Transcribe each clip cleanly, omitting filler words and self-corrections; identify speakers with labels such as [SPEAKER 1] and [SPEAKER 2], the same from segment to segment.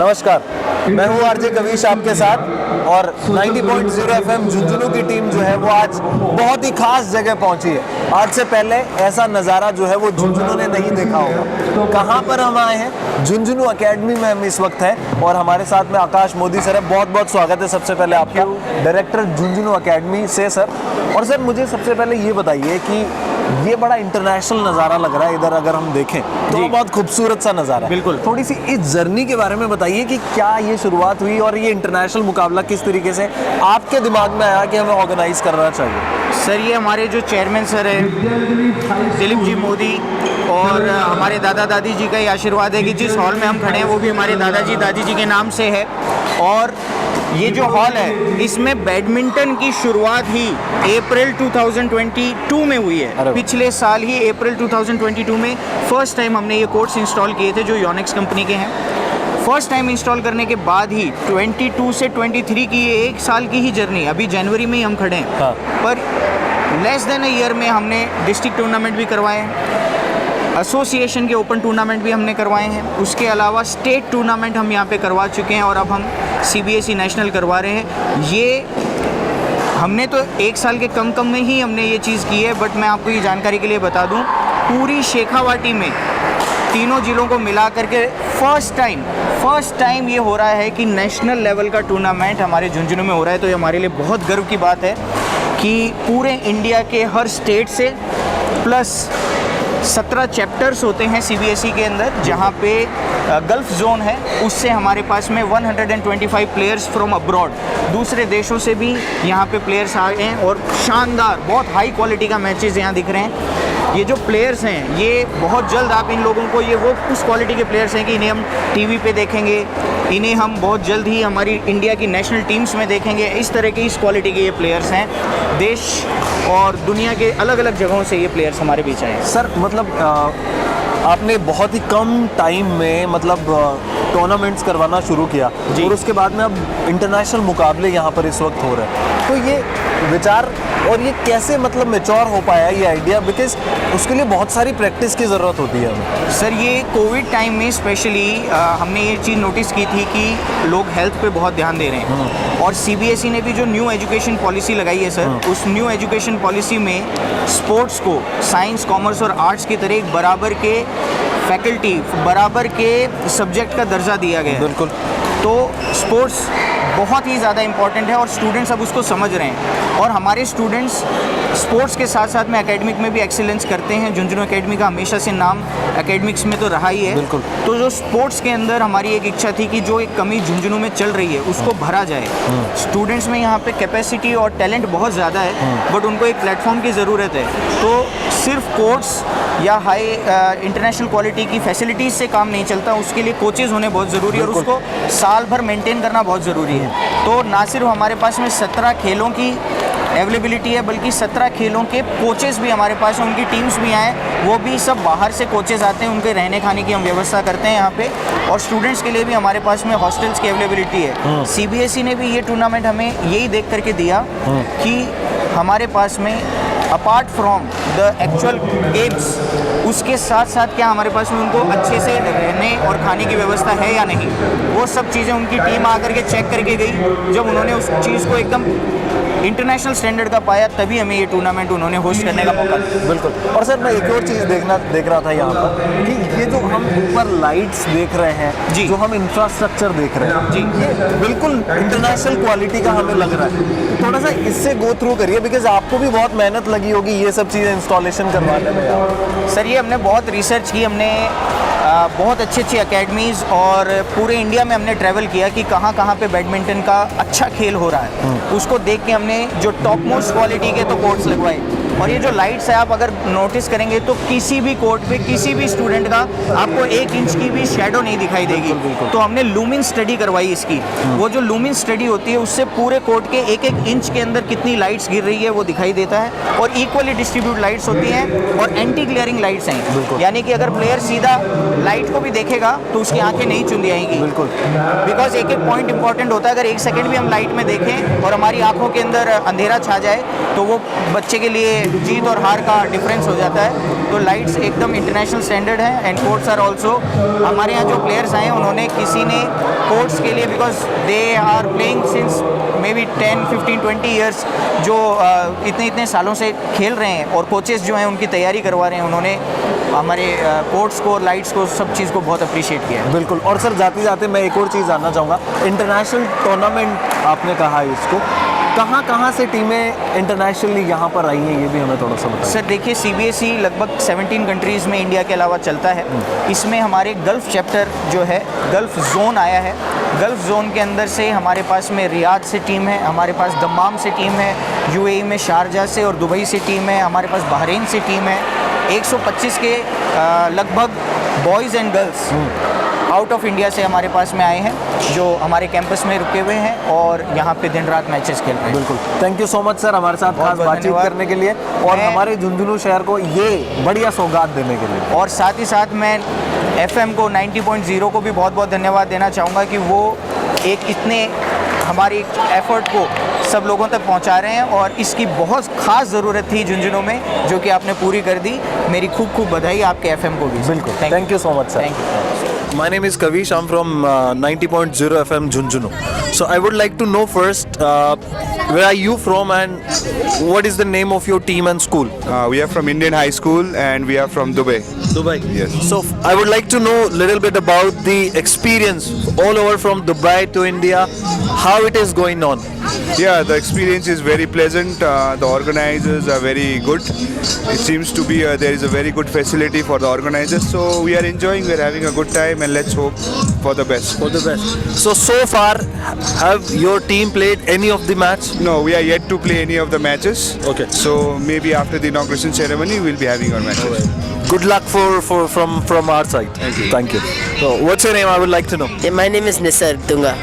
[SPEAKER 1] नमस्कार, मैं हूँ आरजे कविश आपके साथ और 90.0 एफएम झुंझुनू की टीम जो है वो आज बहुत ही खास जगह पहुंची है। आज से पहले ऐसा नज़ारा जो है वो झुंझुनू ने नहीं देखा होगा। कहाँ पर हम आए हैं? झुंझुनू एकेडमी में हम इस वक्त हैं और हमारे साथ में आकाश मोदी सर है। बहुत बहुत स्वागत है सबसे पहले आपका, डायरेक्टर झुंझुनू एकेडमी से सर। और सर मुझे सबसे पहले ये बताइए कि ये बड़ा इंटरनेशनल नज़ारा लग रहा है इधर, अगर हम देखें तो बहुत खूबसूरत सा नज़ारा है।
[SPEAKER 2] बिल्कुल।
[SPEAKER 1] थोड़ी सी इस जर्नी के बारे में बताइए कि क्या ये शुरुआत हुई और ये इंटरनेशनल मुकाबला किस तरीके से आपके दिमाग में आया कि हमें ऑर्गेनाइज करना चाहिए?
[SPEAKER 2] सर ये हमारे जो चेयरमैन सर है दिलीप जी मोदी और हमारे दादा दादी जी का ही आशीर्वाद है कि जिस हॉल में हम खड़े हैं वो भी हमारे दादाजी दादी जी के नाम से है। और ये जो हॉल है इसमें बैडमिंटन की शुरुआत ही अप्रैल 2022 में हुई है। पिछले साल ही अप्रैल 2022 में फर्स्ट टाइम हमने ये कोर्ट्स इंस्टॉल किए थे जो योनेक्स कंपनी के हैं। फर्स्ट टाइम इंस्टॉल करने के बाद ही 22 से 23 की ये एक साल की ही जर्नी, अभी जनवरी में ही हम खड़े हैं।
[SPEAKER 1] हाँ।
[SPEAKER 2] पर लेस देन अ ईयर में हमने डिस्ट्रिक्ट टूर्नामेंट भी करवाए हैं, एसोसिएशन के ओपन टूर्नामेंट भी हमने करवाए हैं, उसके अलावा स्टेट टूर्नामेंट हम यहाँ पे करवा चुके हैं और अब हम CBSE नेशनल करवा रहे हैं। ये हमने तो एक साल के कम में ही हमने ये चीज़ की है। बट मैं आपको ये जानकारी के लिए बता दूँ, पूरी शेखावाटी में तीनों जिलों को मिला करके फर्स्ट टाइम ये हो रहा है कि नेशनल लेवल का टूर्नामेंट हमारे झुंझुनू में हो रहा है। तो ये हमारे लिए बहुत गर्व की बात है कि पूरे इंडिया के हर स्टेट से प्लस 17 चैप्टर्स होते हैं CBSE के अंदर, जहाँ पे गल्फ जोन है उससे हमारे पास में 125 प्लेयर्स फ्रॉम अब्रॉड, दूसरे देशों से भी यहाँ पे प्लेयर्स आए हैं और शानदार बहुत हाई क्वालिटी का मैचेस यहाँ दिख रहे हैं। ये जो प्लेयर्स हैं ये बहुत जल्द आप इन लोगों को, ये वो उस क्वालिटी के प्लेयर्स हैं कि इन्हें हम टीवी पे देखेंगे, इन्हें हम बहुत जल्द ही हमारी इंडिया की नेशनल टीम्स में देखेंगे। इस तरह के इस क्वालिटी के ये प्लेयर्स हैं। देश और दुनिया के अलग अलग जगहों से ये प्लेयर्स हमारे बीच आए हैं।
[SPEAKER 1] सर मतलब आपने बहुत ही कम टाइम में मतलब टूर्नामेंट्स करवाना शुरू किया और उसके बाद में अब इंटरनेशनल मुकाबले यहाँ पर इस वक्त हो रहे हैं, तो ये विचार और ये कैसे मतलब मैच्योर हो पाया ये आइडिया? बिकॉज उसके लिए बहुत सारी प्रैक्टिस की ज़रूरत होती है हमें।
[SPEAKER 2] सर ये कोविड टाइम में स्पेशली हमने ये चीज़ नोटिस की थी कि लोग हेल्थ पे बहुत ध्यान दे रहे हैं और CBSE ने भी जो न्यू एजुकेशन पॉलिसी लगाई है सर, उस न्यू एजुकेशन पॉलिसी में स्पोर्ट्स को साइंस, कॉमर्स और आर्ट्स की तरह एक बराबर के फैकल्टी, बराबर के सब्जेक्ट का दर्जा दिया गया है।
[SPEAKER 1] बिल्कुल।
[SPEAKER 2] तो स्पोर्ट्स बहुत ही ज़्यादा इम्पॉर्टेंट है और स्टूडेंट्स अब उसको समझ रहे हैं और हमारे स्टूडेंट्स स्पोर्ट्स के साथ साथ में एकेडमिक में भी एक्सीलेंस करते हैं। झुंझुनू एकेडमी का हमेशा से नाम एकेडमिक्स में तो रहा ही है।
[SPEAKER 1] बिल्कुल।
[SPEAKER 2] तो जो स्पोर्ट्स के अंदर हमारी एक इच्छा थी कि जो एक कमी झुंझुनू में चल रही है उसको भरा जाए। स्टूडेंट्स में यहाँ पे कैपेसिटी और टैलेंट बहुत ज़्यादा है, बट उनको एक प्लेटफॉर्म की ज़रूरत है। तो सिर्फ कोर्ट्स या हाई इंटरनेशनल क्वालिटी की फैसिलिटीज़ से काम नहीं चलता, उसके लिए कोचेज़ होने बहुत ज़रूरी है और उसको साल भर मेंटेन करना बहुत ज़रूरी है। तो ना सिर्फ हमारे पास में 17 खेलों की अवेलेबिलिटी है, बल्कि 17 खेलों के कोचेस भी हमारे पास हैं, उनकी टीम्स भी आए, वो भी सब बाहर से कोचेस आते हैं, उनके रहने खाने की हम व्यवस्था करते हैं यहाँ पे। और स्टूडेंट्स के लिए भी हमारे पास में हॉस्टल्स की अवेलेबिलिटी है। CBSE ने भी ये टूर्नामेंट हमें यही देख करके दिया कि हमारे पास में apart from the actual games, उसके साथ साथ क्या हमारे पास में उनको अच्छे से रहने और खाने की व्यवस्था है या नहीं, वो सब चीज़ें उनकी टीम आकर के चेक करके गई। जब उन्होंने उस चीज़ को एकदम इंटरनेशनल स्टैंडर्ड का पाया, तभी हमें ये टूर्नामेंट उन्होंने होस्ट करने का मौका दिया।
[SPEAKER 1] बिल्कुल। और सर मैं एक और चीज़ देख रहा था यहाँ पर कि ये जो हम ऊपर लाइट्स देख रहे हैं
[SPEAKER 2] जी,
[SPEAKER 1] जो हम इंफ्रास्ट्रक्चर देख रहे हैं
[SPEAKER 2] जी,
[SPEAKER 1] ये बिल्कुल इंटरनेशनल क्वालिटी का हमें लग रहा है। थोड़ा सा इससे गो थ्रू करिए, बिकॉज आपको भी बहुत मेहनत लगी होगी ये सब चीज़ें इंस्टॉलेशन करवाने में।
[SPEAKER 2] सर ये हमने बहुत रिसर्च की, हमने बहुत अच्छी एकेडमीज़ और पूरे इंडिया में हमने ट्रैवल किया कि कहाँ कहाँ पे बैडमिंटन का अच्छा खेल हो रहा है। उसको देख के हमने जो टॉप मोस्ट क्वालिटी के तो कोर्ट्स लगवाए। और ये जो लाइट्स है आप अगर नोटिस करेंगे तो किसी भी कोर्ट पे किसी भी स्टूडेंट का आपको 1 इंच की भी शेडो नहीं दिखाई देगी। तो हमने लूमिन स्टडी करवाई इसकी। वो जो लूमिन स्टडी होती है उससे पूरे कोर्ट के 1-1 इंच के अंदर कितनी लाइट्स गिर रही है वो दिखाई देता है और इक्वली डिस्ट्रीब्यूट लाइट्स होती हैं और एंटी ग्लेयरिंग लाइट्स हैं, यानी कि अगर प्लेयर सीधा लाइट को भी देखेगा तो उसकी आंखें नहीं चुंधी आएंगी।
[SPEAKER 1] बिल्कुल।
[SPEAKER 2] बिकॉज एक पॉइंट इंपॉर्टेंट होता है, अगर 1 सेकंड भी हम लाइट में देखें और हमारी आंखों के अंदर अंधेरा छा जाए तो वो बच्चे के लिए जीत और हार का डिफरेंस हो जाता है। तो लाइट्स एकदम इंटरनेशनल स्टैंडर्ड है एंड कोर्ट्स आर ऑल्सो, हमारे यहाँ जो प्लेयर्स आए हैं उन्होंने किसी ने कोर्ट्स के लिए, because they are playing since maybe 10, 15, 20 years, जो इतने सालों से खेल रहे हैं और कोचेस जो हैं उनकी तैयारी करवा रहे हैं, उन्होंने हमारे कोर्ट्स को, लाइट्स को, सब चीज़ को बहुत अप्रिशिएट किया है।
[SPEAKER 1] बिल्कुल। और सर जाते जाते मैं एक और चीज़ जानना चाहूँगा, इंटरनेशनल टूर्नामेंट आपने कहा इसको, कहाँ से टीमें इंटरनेशनली यहाँ पर आई हैं, ये भी हमें थोड़ा सा बताइए।
[SPEAKER 2] सर देखिए, CBSE लगभग 17 कंट्रीज़ में इंडिया के अलावा चलता है। इसमें हमारे गल्फ़ चैप्टर जो है, गल्फ़ जोन आया है। गल्फ़ जोन के अंदर से हमारे पास में रियाद से टीम है, हमारे पास दम्माम से टीम है, UAE में शारजा से और दुबई से टीम है, हमारे पास बहरीन से टीम है। 125 के लगभग boys and girls out of India से हमारे पास में आए हैं, जो हमारे कैंपस में रुके हुए हैं और यहाँ पे दिन रात मैचेस खेल रहे हैं।
[SPEAKER 1] बिल्कुल। Thank you so much sir हमारे साथ खास बातचीत
[SPEAKER 2] धन्यवाद।
[SPEAKER 1] करने के लिए और हमारे झुंझुनू शहर को ये बढ़िया सौगात देने के लिए।
[SPEAKER 2] और साथ ही साथ मैं FM को 90.0 को भी बहुत बहुत धन्यवाद देना चाहूँगा कि वो एक इतने हमारी एफर्ट को सब लोगों तक पहुंचा रहे हैं और इसकी बहुत ख़ास ज़रूरत थी झुंझुनू में, जो कि आपने पूरी कर दी। मेरी खूब बधाई आपके FM को भी।
[SPEAKER 1] बिल्कुल। Thank you so much sir.
[SPEAKER 2] Thank you.
[SPEAKER 1] My name is Kavish. I'm from 90.0 FM Junjunu. So I would like to know first, where are you from and what is the name of your team and school?
[SPEAKER 3] We are from Indian High School and we are from Dubai.
[SPEAKER 1] Dubai.
[SPEAKER 3] Yes.
[SPEAKER 1] So I would like to know a little bit about the experience all over from Dubai to India, how it is going on.
[SPEAKER 3] Yeah, the experience is very pleasant. The organizers are very good. It seems to be there is a very good facility for the organizers. So we are enjoying. We are having a good time, and let's hope for the best.
[SPEAKER 1] For the best. So far, have your team played any of the match?
[SPEAKER 3] No, we are yet to play any of the matches.
[SPEAKER 1] Okay.
[SPEAKER 3] So maybe after the inauguration ceremony, we'll be having our matches.
[SPEAKER 1] Good luck from our side. Thank you. So what's your name? I would like to know.
[SPEAKER 4] Yeah, my name is Nisar Dunga.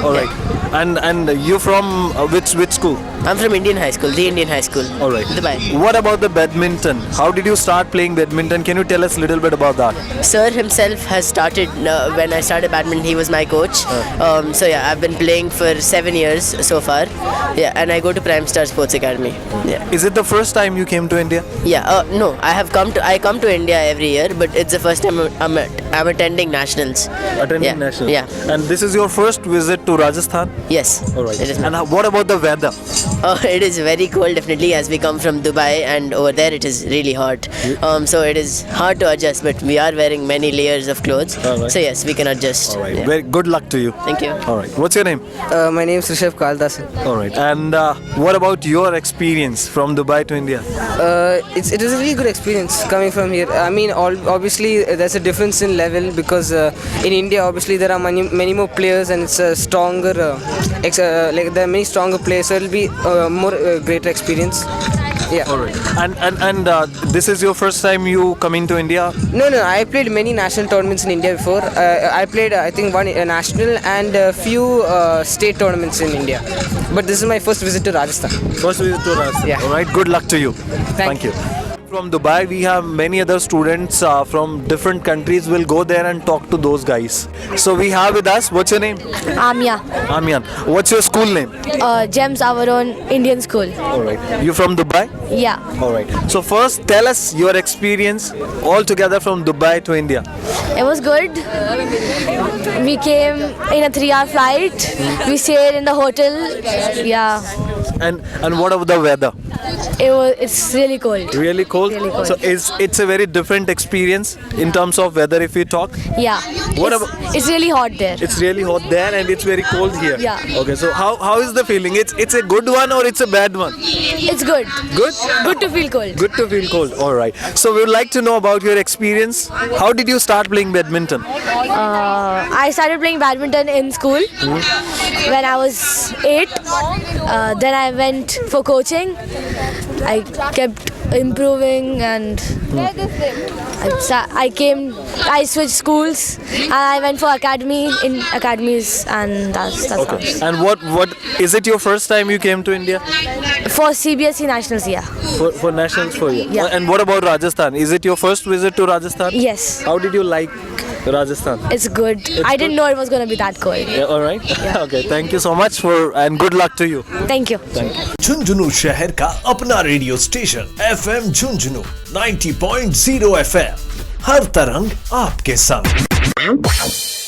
[SPEAKER 1] All right. And you from which school?
[SPEAKER 4] I'm from Indian High School, the Indian High School.
[SPEAKER 1] All right.
[SPEAKER 4] Dubai.
[SPEAKER 1] What about the badminton? How did you start playing badminton? Can you tell us a little bit about that?
[SPEAKER 4] Sir himself has started, when I started badminton, he was my coach. So yeah, I've been playing for 7 years so far. Yeah, and I go to Prime Star Sports Academy. Yeah.
[SPEAKER 1] Is it the first time you came to India?
[SPEAKER 4] Yeah, no, I come to India every year, but it's the first time I'm attending nationals.
[SPEAKER 1] Attending
[SPEAKER 4] Yeah,
[SPEAKER 1] national.
[SPEAKER 4] yeah.
[SPEAKER 1] And this is your first visit to Rajasthan?
[SPEAKER 4] Yes.
[SPEAKER 1] All right.
[SPEAKER 4] It is.
[SPEAKER 1] And what about the weather?
[SPEAKER 4] It is very cold, definitely, as we come from Dubai, and over there it is really hot. So it is hard to adjust, but we are wearing many layers of clothes.
[SPEAKER 1] Alright.
[SPEAKER 4] So yes, we can adjust.
[SPEAKER 1] All right.
[SPEAKER 4] Yeah.
[SPEAKER 1] Very good luck to you.
[SPEAKER 4] Thank you.
[SPEAKER 1] All right. What's your name?
[SPEAKER 5] My name is Rishabh Kaldas.
[SPEAKER 1] All right. And what about your experience from Dubai to India?
[SPEAKER 5] It is a really good experience coming from here. I mean, obviously there's a difference in level because in India, obviously there are many more players and it's a stronger, like there are many stronger players. So it'll be more greater experience. Yeah.
[SPEAKER 1] All right. And this is your first time you coming to India?
[SPEAKER 5] No, I played many national tournaments in India before. I played, I think, one national and a few state tournaments in India. But this is my first visit to Rajasthan.
[SPEAKER 1] First visit to Rajasthan.
[SPEAKER 5] Yeah.
[SPEAKER 1] All right. Good luck to you.
[SPEAKER 5] Thank you.
[SPEAKER 1] From Dubai, we have many other students from different countries. We'll go there and talk to those guys. So we have with us, what's your name?
[SPEAKER 6] Amia,
[SPEAKER 1] Amian. What's your school name?
[SPEAKER 6] Gems Avaron Indian School.
[SPEAKER 1] All right. You from Dubai?
[SPEAKER 6] Yeah,
[SPEAKER 1] All right. So first, tell us your experience all together from Dubai to India.
[SPEAKER 6] it was good. We came in a 3-hour flight. We stayed in the hotel. Yeah,
[SPEAKER 1] And what about the weather?
[SPEAKER 6] it's really cold.
[SPEAKER 1] Really cold?
[SPEAKER 6] Really cold.
[SPEAKER 1] So it's a very different experience in terms of weather if we talk.
[SPEAKER 6] Yeah,
[SPEAKER 1] What
[SPEAKER 6] it's really hot there.
[SPEAKER 1] It's really hot there and it's very cold here.
[SPEAKER 6] Yeah.
[SPEAKER 1] Okay, so how is the feeling? It's a good one or it's a bad one?
[SPEAKER 6] It's good.
[SPEAKER 1] Good?
[SPEAKER 6] Good to feel cold.
[SPEAKER 1] Good to feel cold. All right. So we would like to know about your experience. How did you start playing badminton?
[SPEAKER 6] I started playing badminton in school when I was 8. Then I went for coaching. I kept improving and I switched schools and I went for academies and that's all.
[SPEAKER 1] And what is it your first time you came to India
[SPEAKER 6] For CBSE Nationals, yeah.
[SPEAKER 1] for nationals for you?
[SPEAKER 6] Yeah.
[SPEAKER 1] And what about Rajasthan? Is it your first visit to Rajasthan?
[SPEAKER 6] Yes.
[SPEAKER 1] How did you like Rajasthan.
[SPEAKER 6] It's good. I didn't know it was going to be that cold.
[SPEAKER 1] Yeah, all right. Okay, thank you so much for and good luck to you.
[SPEAKER 6] Thank you.
[SPEAKER 7] Jhunjhunu शहर का अपना radio station FM Jhunjhunu 90.0 FM, हर तरंग आपके संग।